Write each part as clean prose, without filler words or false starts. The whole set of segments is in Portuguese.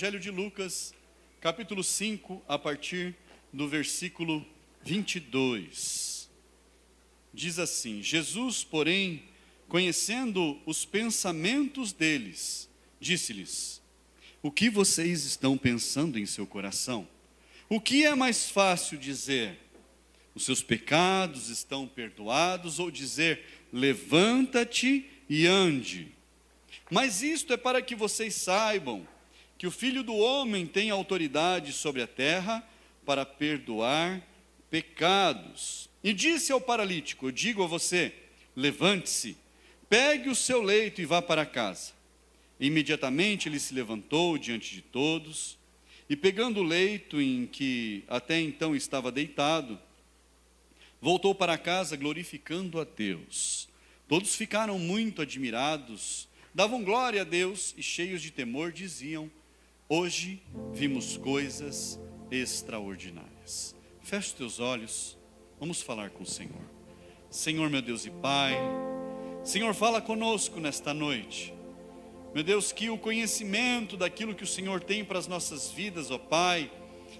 Evangelho de Lucas, capítulo 5, a partir do versículo 22. Diz assim: Jesus, porém, conhecendo os pensamentos deles, disse-lhes: o que vocês estão pensando em seu coração? O que é mais fácil dizer? Os seus pecados estão perdoados, ou dizer: levanta-te e ande? Mas isto é para que vocês saibam que o Filho do Homem tem autoridade sobre a terra para perdoar pecados. E disse ao paralítico: eu digo a você, levante-se, pegue o seu leito e vá para casa. Imediatamente ele se levantou diante de todos, e pegando o leito em que até então estava deitado, voltou para casa glorificando a Deus. Todos ficaram muito admirados, davam glória a Deus e cheios de temor diziam: hoje vimos coisas extraordinárias. Feche os teus olhos, vamos falar com o Senhor. Senhor, meu Deus e Pai, Senhor, fala conosco nesta noite. Meu Deus, que o conhecimento daquilo que o Senhor tem para as nossas vidas, ó Pai,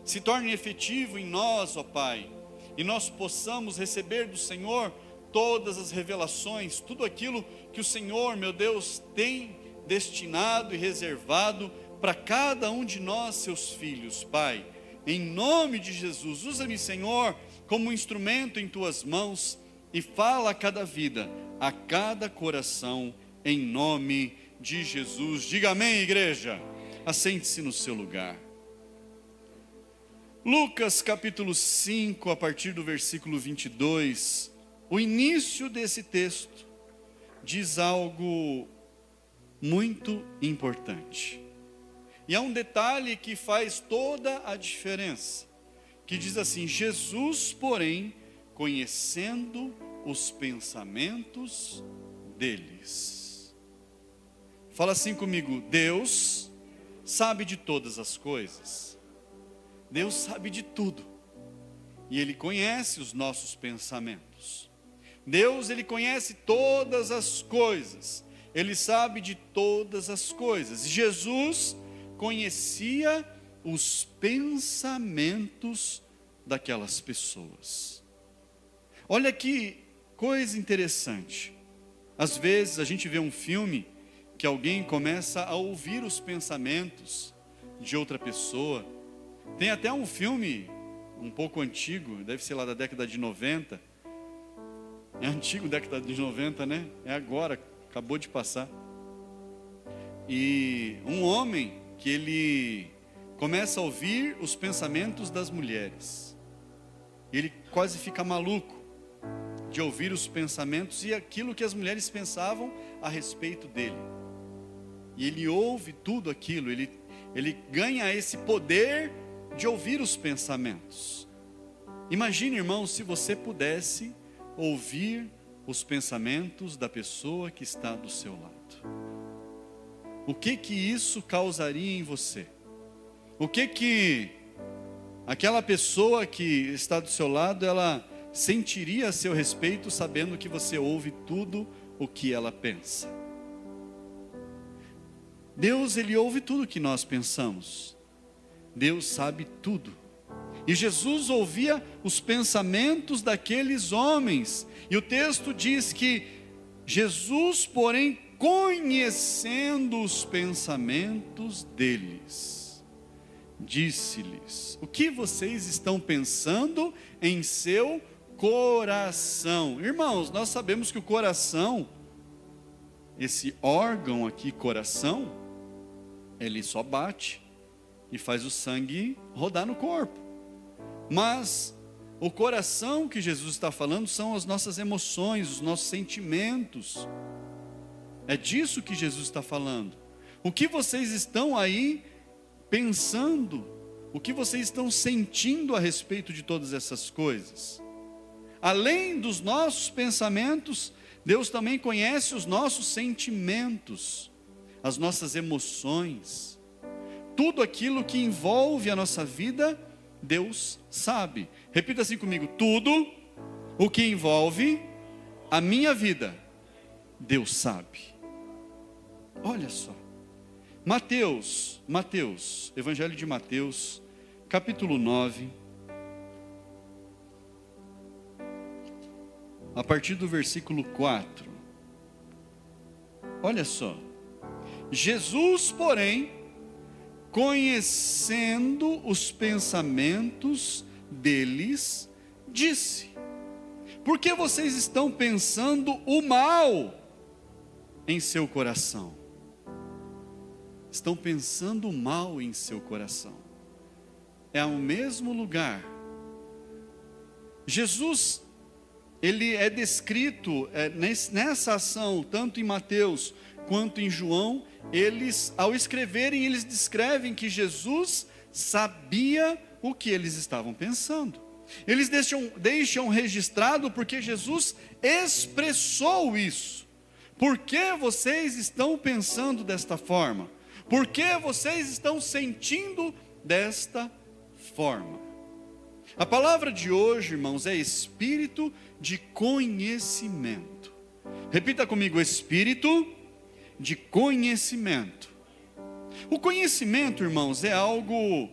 se torne efetivo em nós, ó Pai, e nós possamos receber do Senhor todas as revelações, tudo aquilo que o Senhor, meu Deus, tem destinado e reservado para cada um de nós, seus filhos, Pai. Em nome de Jesus, usa-me, Senhor, como um instrumento em Tuas mãos, e fala a cada vida, a cada coração, em nome de Jesus. Diga amém, igreja. Assente-se no seu lugar. Lucas capítulo 5, a partir do versículo 22, o início desse texto diz algo muito importante. E há um detalhe que faz toda a diferença, que diz assim: Jesus, porém, conhecendo os pensamentos deles. Fala assim comigo: Deus sabe de todas as coisas. Deus sabe de tudo. E Ele conhece os nossos pensamentos. Deus, Ele conhece todas as coisas. Ele sabe de todas as coisas. Jesus conhecia os pensamentos daquelas pessoas. Olha que coisa interessante. Às vezes a gente vê um filme que alguém começa a ouvir os pensamentos de outra pessoa. Tem até um filme um pouco antigo, deve ser lá da década de 90. É antigo, década de 90, né? É agora, acabou de passar. E um homem que ele começa a ouvir os pensamentos das mulheres. Ele quase fica maluco de ouvir os pensamentos e aquilo que as mulheres pensavam a respeito dele. E ele ouve tudo aquilo, ele ganha esse poder de ouvir os pensamentos. Imagine, irmão, se você pudesse ouvir os pensamentos da pessoa que está do seu lado. O que isso causaria em você? O que aquela pessoa que está do seu lado, ela sentiria a seu respeito, sabendo que você ouve tudo o que ela pensa? Deus, Ele ouve tudo o que nós pensamos. Deus sabe tudo. E Jesus ouvia os pensamentos daqueles homens. E o texto diz que Jesus, porém, conhecendo os pensamentos deles, disse-lhes: o que vocês estão pensando em seu coração? Irmãos, nós sabemos que o coração, esse órgão aqui, coração, ele só bate e faz o sangue rodar no corpo. Mas o coração que Jesus está falando são as nossas emoções, os nossos sentimentos. É disso que Jesus está falando. O que vocês estão aí pensando? O que vocês estão sentindo a respeito de todas essas coisas? Além dos nossos pensamentos, Deus também conhece os nossos sentimentos, as nossas emoções. Tudo aquilo que envolve a nossa vida, Deus sabe. Repita assim comigo: tudo o que envolve a minha vida, Deus sabe. Olha só, Mateus, Evangelho de Mateus, capítulo 9, a partir do versículo 4. Olha só. Jesus, porém, conhecendo os pensamentos deles, disse: por que vocês estão pensando o mal em seu coração? Estão pensando o mal em seu coração. É o mesmo lugar. Jesus, ele é descrito nessa ação, tanto em Mateus quanto em João. Eles, ao escreverem, eles descrevem que Jesus sabia o que eles estavam pensando. Eles deixam registrado porque Jesus expressou isso. Por que vocês estão pensando desta forma? Por que vocês estão sentindo desta forma? A palavra de hoje, irmãos, é espírito de conhecimento. Repita comigo: espírito de conhecimento. O conhecimento, irmãos, é algo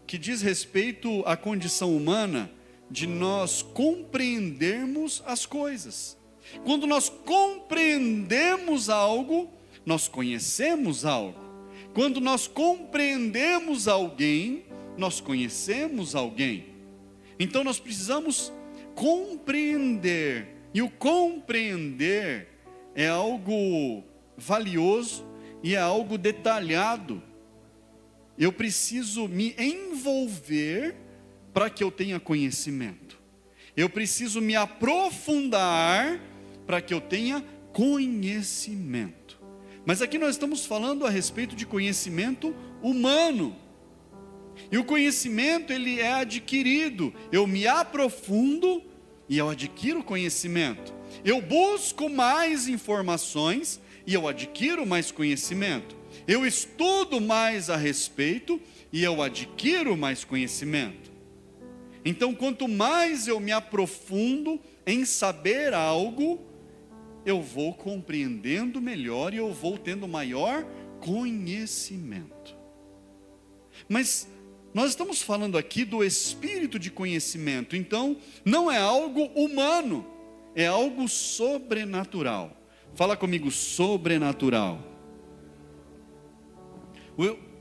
que diz respeito à condição humana de nós compreendermos as coisas. Quando nós compreendemos algo, nós conhecemos algo. Quando nós compreendemos alguém, nós conhecemos alguém. Então nós precisamos compreender. E o compreender é algo valioso e é algo detalhado. Eu preciso me envolver para que eu tenha conhecimento. Eu preciso me aprofundar para que eu tenha conhecimento. Mas aqui nós estamos falando a respeito de conhecimento humano. E o conhecimento, ele é adquirido. Eu me aprofundo e eu adquiro conhecimento. Eu busco mais informações e eu adquiro mais conhecimento. Eu estudo mais a respeito e eu adquiro mais conhecimento. Então, quanto mais eu me aprofundo em saber algo, eu vou compreendendo melhor e eu vou tendo maior conhecimento. Mas nós estamos falando aqui do espírito de conhecimento, então não é algo humano, é algo sobrenatural. Fala comigo: sobrenatural.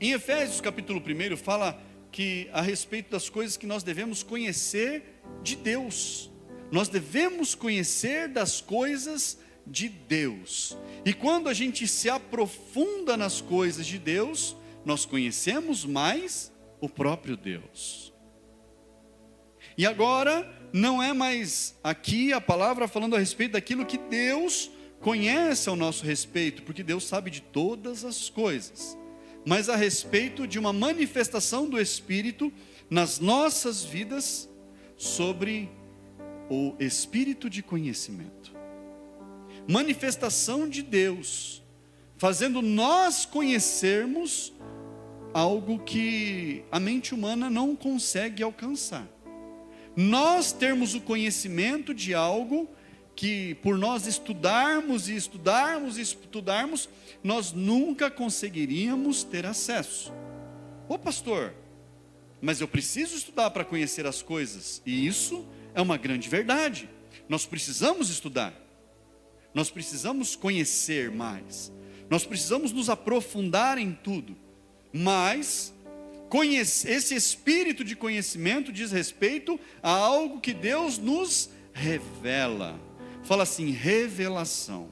Em Efésios capítulo 1 fala que a respeito das coisas que nós devemos conhecer de Deus. Nós devemos conhecer das coisas de Deus. E quando a gente se aprofunda nas coisas de Deus, nós conhecemos mais o próprio Deus. E agora, não é mais aqui a palavra falando a respeito daquilo que Deus conhece ao nosso respeito, porque Deus sabe de todas as coisas, mas a respeito de uma manifestação do Espírito nas nossas vidas, sobre o espírito de conhecimento. Manifestação de Deus, fazendo nós conhecermos algo que a mente humana não consegue alcançar. Nós termos o conhecimento de algo que, por nós estudarmos, nós nunca conseguiríamos ter acesso. Ô pastor, mas eu preciso estudar para conhecer as coisas. E isso é uma grande verdade. Nós precisamos estudar. Nós precisamos conhecer mais. Nós precisamos nos aprofundar em tudo. Mas esse espírito de conhecimento diz respeito a algo que Deus nos revela. Fala assim: revelação.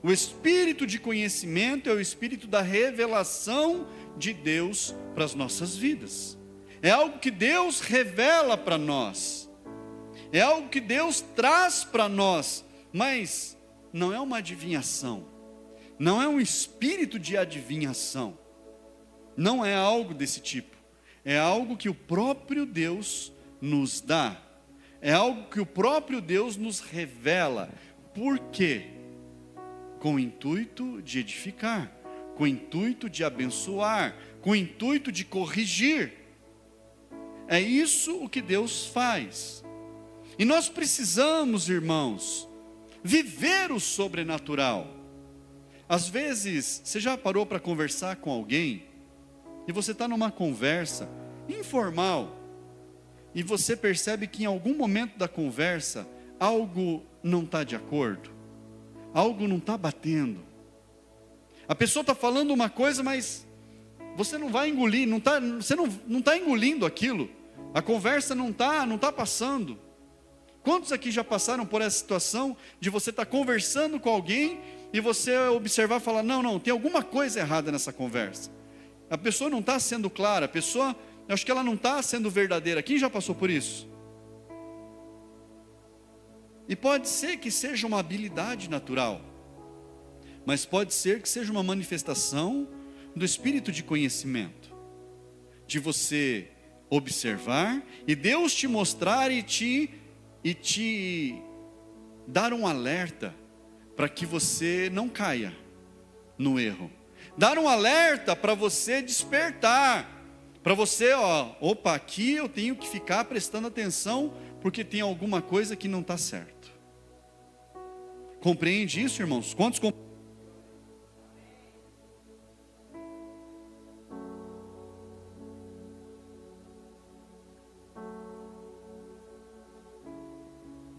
O espírito de conhecimento é o espírito da revelação de Deus para as nossas vidas. É algo que Deus revela para nós. É algo que Deus traz para nós. Mas não é uma adivinhação. Não é um espírito de adivinhação. Não é algo desse tipo. É algo que o próprio Deus nos dá. É algo que o próprio Deus nos revela. Por quê? Com o intuito de edificar, com o intuito de abençoar, com o intuito de corrigir. É isso o que Deus faz. E nós precisamos, irmãos, viver o sobrenatural. Às vezes, você já parou para conversar com alguém, e você está numa conversa informal, e você percebe que em algum momento da conversa, algo não está de acordo, algo não está batendo. A pessoa está falando uma coisa, mas você não vai engolir, você não está engolindo aquilo, a conversa não está passando. Quantos aqui já passaram por essa situação de você estar conversando com alguém e você observar e falar, não, tem alguma coisa errada nessa conversa. A pessoa não está sendo clara, eu acho que ela não está sendo verdadeira. Quem já passou por isso? E pode ser que seja uma habilidade natural, mas pode ser que seja uma manifestação do espírito de conhecimento, de você observar e Deus te mostrar e te dar um alerta para que você não caia no erro. Dar um alerta para você despertar, para você, opa, aqui eu tenho que ficar prestando atenção, porque tem alguma coisa que não está certo. Compreende isso, irmãos? Quantos compreendem?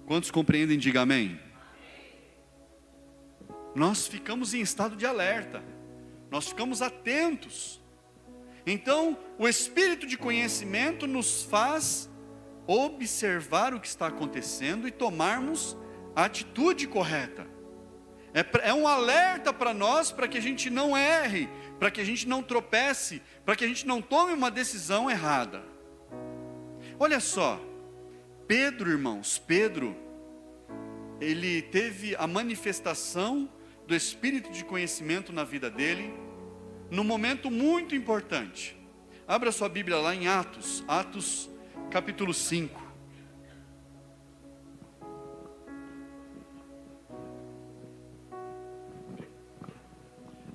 Quantos compreendem, diga amém. Nós ficamos em estado de alerta, nós ficamos atentos. Então, o espírito de conhecimento nos faz observar o que está acontecendo e tomarmos a atitude correta. É um alerta para nós, para que a gente não erre, para que a gente não tropece, para que a gente não tome uma decisão errada. Olha só, Pedro, irmãos, ele teve a manifestação do espírito de conhecimento na vida dele, num momento muito importante. Abra sua Bíblia lá em Atos capítulo 5.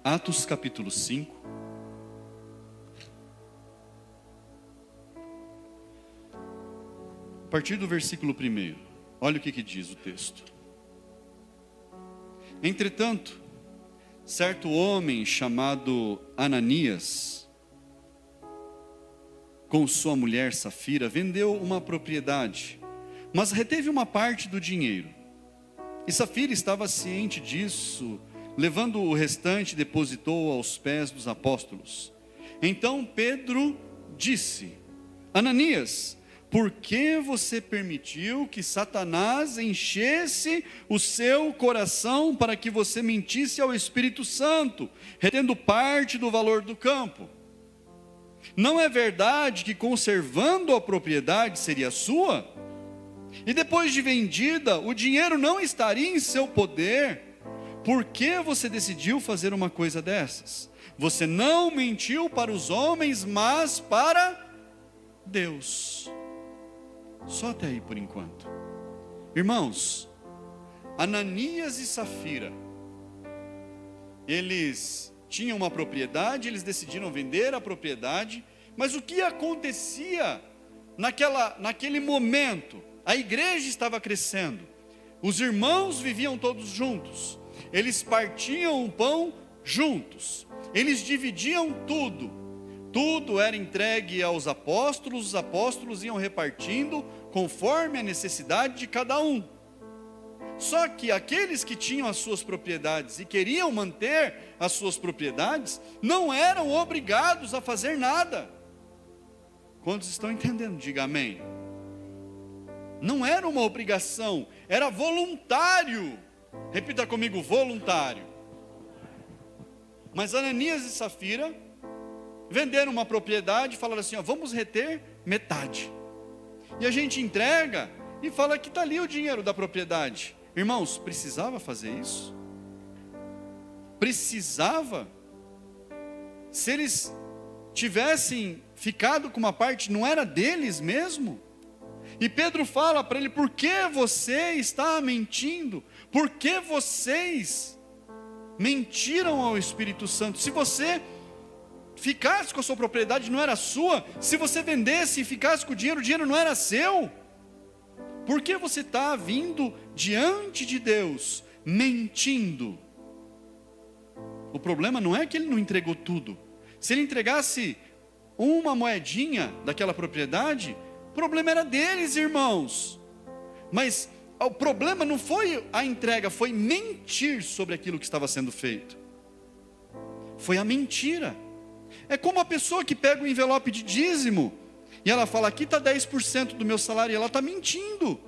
Atos capítulo 5. A partir do versículo 1, olha o que diz o texto. Entretanto, certo homem chamado Ananias, com sua mulher Safira, vendeu uma propriedade, mas reteve uma parte do dinheiro. E Safira estava ciente disso, levando o restante, depositou aos pés dos apóstolos. Então Pedro disse: Ananias, por que você permitiu que Satanás enchesse o seu coração para que você mentisse ao Espírito Santo, retendo parte do valor do campo? Não é verdade que conservando a propriedade seria sua? E depois de vendida, o dinheiro não estaria em seu poder? Por que você decidiu fazer uma coisa dessas? Você não mentiu para os homens, mas para Deus. Só até aí por enquanto. Irmãos, Ananias e Safira, eles tinham uma propriedade, eles decidiram vender a propriedade, mas o que acontecia naquele momento? A igreja estava crescendo, os irmãos viviam todos juntos, eles partiam o pão juntos, eles dividiam tudo era entregue aos apóstolos, os apóstolos iam repartindo conforme a necessidade de cada um. Só que aqueles que tinham as suas propriedades e queriam manter as suas propriedades, não eram obrigados a fazer nada. Quantos estão entendendo? Diga amém. Não era uma obrigação, era voluntário. Repita comigo, voluntário. Mas Ananias e Safira venderam uma propriedade e falaram assim, vamos reter metade. E a gente entrega e fala que está ali o dinheiro da propriedade. Irmãos, precisava fazer isso? Precisava? Se eles tivessem ficado com uma parte, não era deles mesmo? E Pedro fala para ele, por que você está mentindo? Por que vocês mentiram ao Espírito Santo? Se você ficasse com a sua propriedade, não era sua. Se você vendesse e ficasse com o dinheiro não era seu. Por que você está vindo diante de Deus mentindo? O problema não é que ele não entregou tudo. Se ele entregasse uma moedinha daquela propriedade, o problema era deles, irmãos. Mas o problema não foi a entrega, foi mentir sobre aquilo que estava sendo feito. Foi a mentira. É como a pessoa que pega o envelope de dízimo e ela fala, aqui está 10% do meu salário, e ela está mentindo.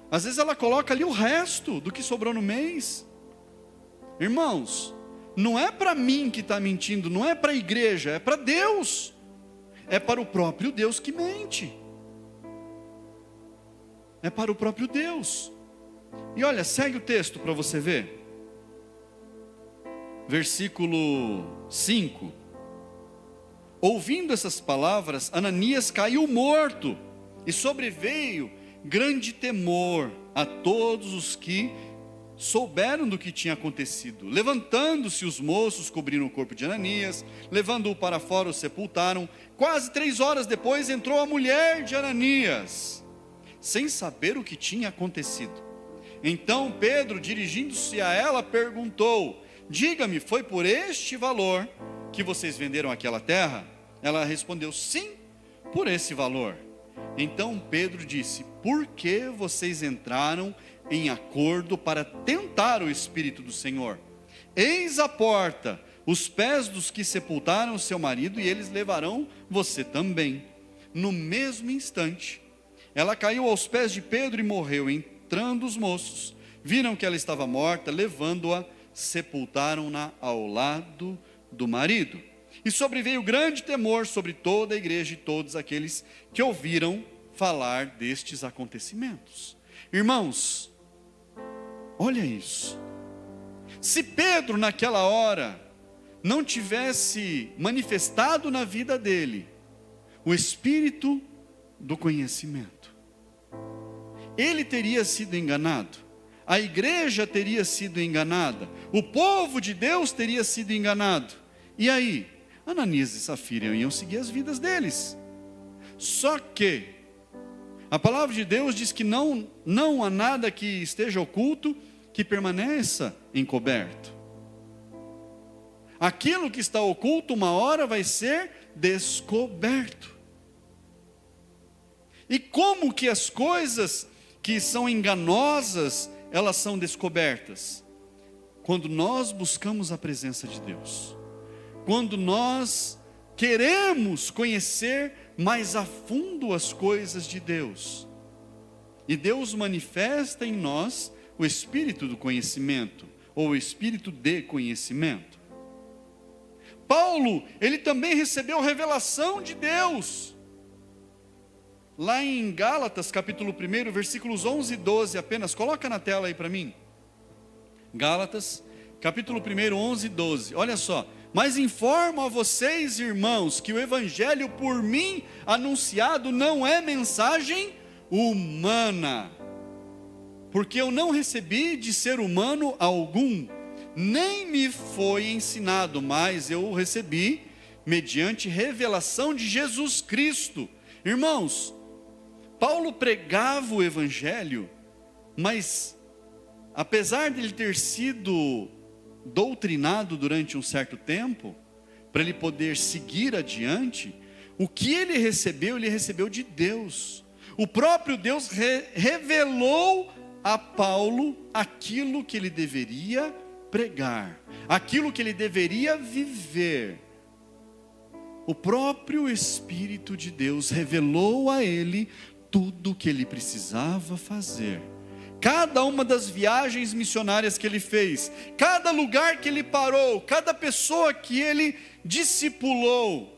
Às vezes ela coloca ali o resto do que sobrou no mês. Irmãos, não é para mim que está mentindo, não é para a igreja, é para Deus. É para o próprio Deus que mente. É para o próprio Deus. E olha, segue o texto para você ver. Versículo 5. Ouvindo essas palavras, Ananias caiu morto, e sobreveio grande temor a todos os que souberam do que tinha acontecido. Levantando-se os moços, cobriram o corpo de Ananias, levando-o para fora, o sepultaram. Quase 3 horas depois entrou a mulher de Ananias, sem saber o que tinha acontecido. Então Pedro, dirigindo-se a ela, perguntou, diga-me, foi por este valor que vocês venderam aquela terra? Ela respondeu, sim, por esse valor. Então Pedro disse, por que vocês entraram em acordo para tentar o Espírito do Senhor? Eis a porta, os pés dos que sepultaram seu marido, e eles levarão você também. No mesmo instante, ela caiu aos pés de Pedro e morreu. Entrando os moços, viram que ela estava morta, levando-a, sepultaram-na ao lado do marido. E sobreveio grande temor sobre toda a igreja e todos aqueles que ouviram falar destes acontecimentos. Irmãos, olha isso. Se Pedro naquela hora não tivesse manifestado na vida dele o espírito do conhecimento, ele teria sido enganado, a igreja teria sido enganada, o povo de Deus teria sido enganado. E aí, Ananias e Safira iam seguir as vidas deles. Só que a palavra de Deus diz que não há nada que esteja oculto que permaneça encoberto. Aquilo que está oculto uma hora vai ser descoberto. E como que as coisas que são enganosas, elas são descobertas? Quando nós buscamos a presença de Deus. Quando nós queremos conhecer mais a fundo as coisas de Deus. E Deus manifesta em nós o espírito do conhecimento, ou o espírito de conhecimento. Paulo, ele também recebeu revelação de Deus. Lá em Gálatas, capítulo 1, versículos 11 e 12 apenas, coloca na tela aí para mim. Gálatas, capítulo 1, 11 e 12, olha só. Mas informo a vocês, irmãos, que o evangelho por mim anunciado não é mensagem humana, porque eu não recebi de ser humano algum, nem me foi ensinado, mas eu o recebi mediante revelação de Jesus Cristo. Irmãos, Paulo pregava o evangelho, mas apesar de ele ter sido doutrinado durante um certo tempo, para ele poder seguir adiante, o que ele recebeu de Deus. O próprio Deus revelou a Paulo aquilo que ele deveria pregar, aquilo que ele deveria viver. O próprio Espírito de Deus revelou a ele tudo o que ele precisava fazer. Cada uma das viagens missionárias que ele fez, cada lugar que ele parou, cada pessoa que ele discipulou,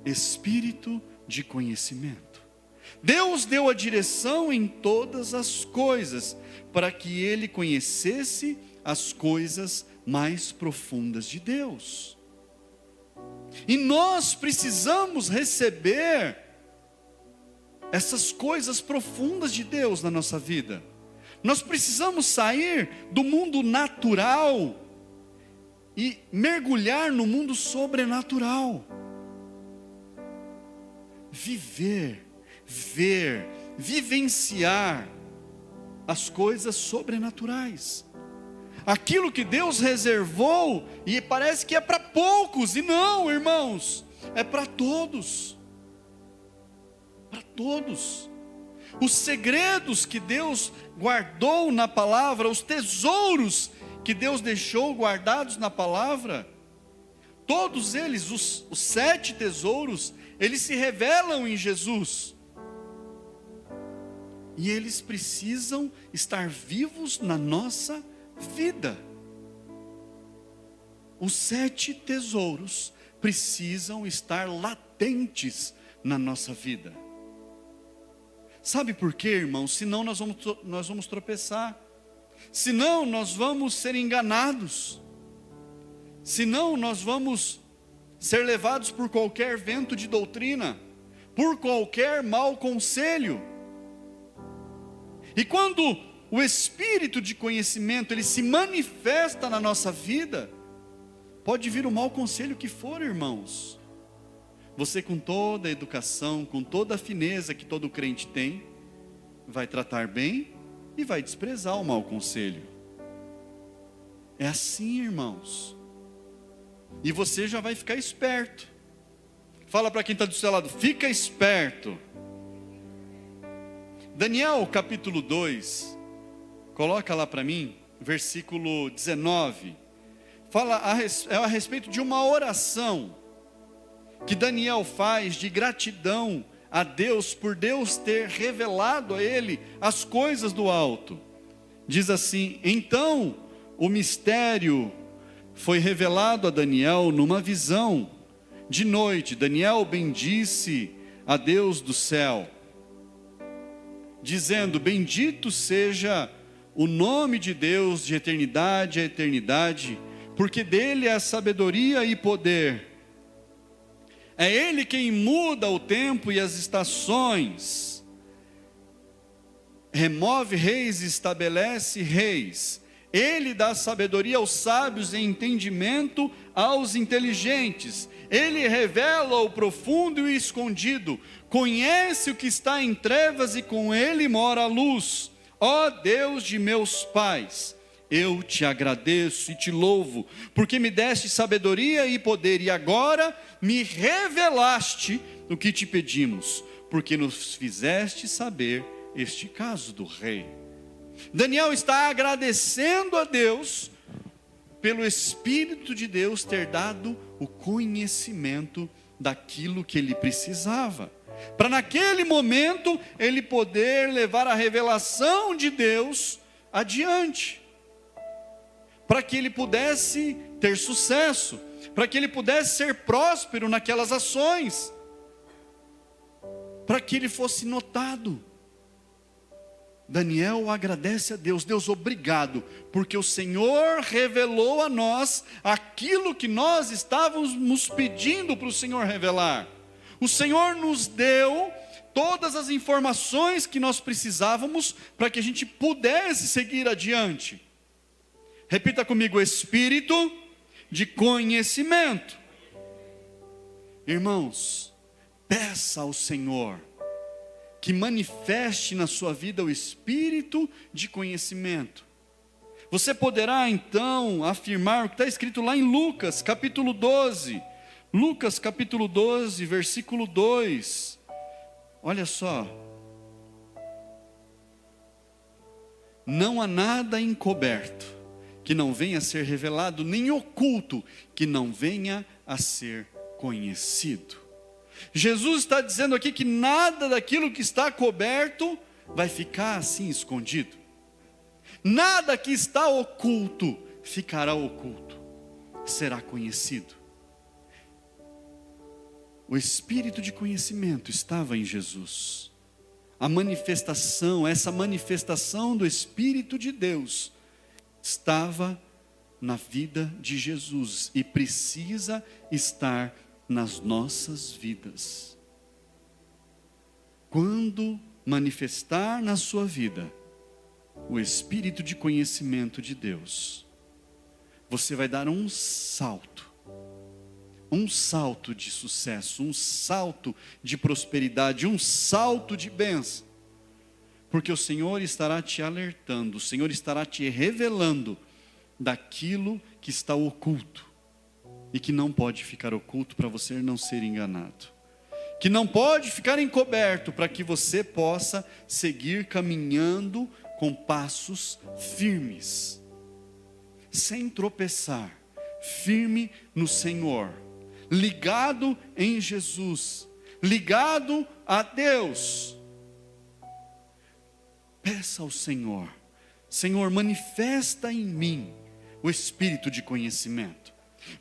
espírito de conhecimento. Deus deu a direção em todas as coisas, para que ele conhecesse as coisas mais profundas de Deus. E nós precisamos receber essas coisas profundas de Deus na nossa vida. Nós precisamos sair do mundo natural e mergulhar no mundo sobrenatural. Viver, ver, vivenciar as coisas sobrenaturais. aquilo que Deus reservou, e parece que é para poucos, e não, irmãos, é para todos. Para todos. Os segredos que Deus guardou na palavra, os tesouros que Deus deixou guardados na palavra, todos eles, os 7 tesouros, eles se revelam em Jesus. E eles precisam estar vivos na nossa vida. Os 7 tesouros precisam estar latentes na nossa vida. Sabe por quê, irmãos? Senão nós vamos tropeçar. Senão nós vamos ser enganados. Senão nós vamos ser levados por qualquer vento de doutrina, por qualquer mau conselho. E quando o espírito de conhecimento, ele se manifesta na nossa vida, pode vir o mau conselho que for, irmãos. Você, com toda a educação, com toda a fineza que todo crente tem, vai tratar bem e vai desprezar o mau conselho. É assim, irmãos. E você já vai ficar esperto. Fala para quem está do seu lado, fica esperto. Daniel capítulo 2, coloca lá para mim, versículo 19. Fala a respeito de uma oração que Daniel faz de gratidão a Deus, por Deus ter revelado a ele as coisas do alto. Diz assim: então o mistério foi revelado a Daniel numa visão. De noite, Daniel bendisse a Deus do céu, dizendo: bendito seja o nome de Deus de eternidade a eternidade, porque dele é a sabedoria e poder. É ele quem muda o tempo e as estações, remove reis e estabelece reis. Ele dá sabedoria aos sábios e entendimento aos inteligentes. Ele revela o profundo e o escondido. Conhece o que está em trevas e com ele mora a luz. Ó Deus de meus pais, eu te agradeço e te louvo, porque me deste sabedoria e poder, e agora me revelaste o que te pedimos, porque nos fizeste saber este caso do rei. Daniel está agradecendo a Deus pelo Espírito de Deus ter dado o conhecimento daquilo que ele precisava, para naquele momento ele poder levar a revelação de Deus adiante, para que ele pudesse ter sucesso, para que ele pudesse ser próspero naquelas ações, para que ele fosse notado. Daniel agradece a Deus: Deus, obrigado, porque o Senhor revelou a nós aquilo que nós estávamos pedindo para o Senhor revelar. O Senhor nos deu todas as informações que nós precisávamos para que a gente pudesse seguir adiante. Repita comigo: espírito de conhecimento. Irmãos, peça ao Senhor que manifeste na sua vida o espírito de conhecimento. Você poderá então afirmar o que está escrito lá em Lucas capítulo 12. Lucas capítulo 12, versículo 2. Olha só. Não há nada encoberto que não venha a ser revelado, nem oculto que não venha a ser conhecido. Jesus está dizendo aqui que nada daquilo que está coberto vai ficar assim escondido. Nada que está oculto ficará oculto, será conhecido. O espírito de conhecimento estava em Jesus. A manifestação, essa manifestação do Espírito de Deus estava na vida de Jesus e precisa estar nas nossas vidas. Quando manifestar na sua vida o espírito de conhecimento de Deus, você vai dar um salto de sucesso, um salto de prosperidade, um salto de bênção, porque o Senhor estará te alertando, o Senhor estará te revelando daquilo que está oculto e que não pode ficar oculto para você não ser enganado, que não pode ficar encoberto para que você possa seguir caminhando com passos firmes, sem tropeçar, firme no Senhor, ligado em Jesus, ligado a Deus. Peça ao Senhor: Senhor, manifesta em mim o espírito de conhecimento.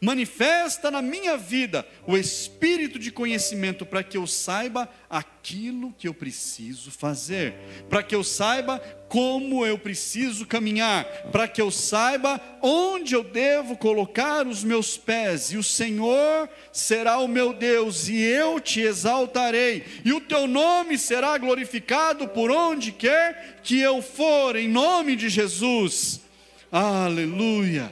Manifesta na minha vida o espírito de conhecimento para que eu saiba aquilo que eu preciso fazer, para que eu saiba como eu preciso caminhar, para que eu saiba onde eu devo colocar os meus pés. E o Senhor será o meu Deus, e eu te exaltarei, e o teu nome será glorificado por onde quer que eu for, em nome de Jesus. Aleluia.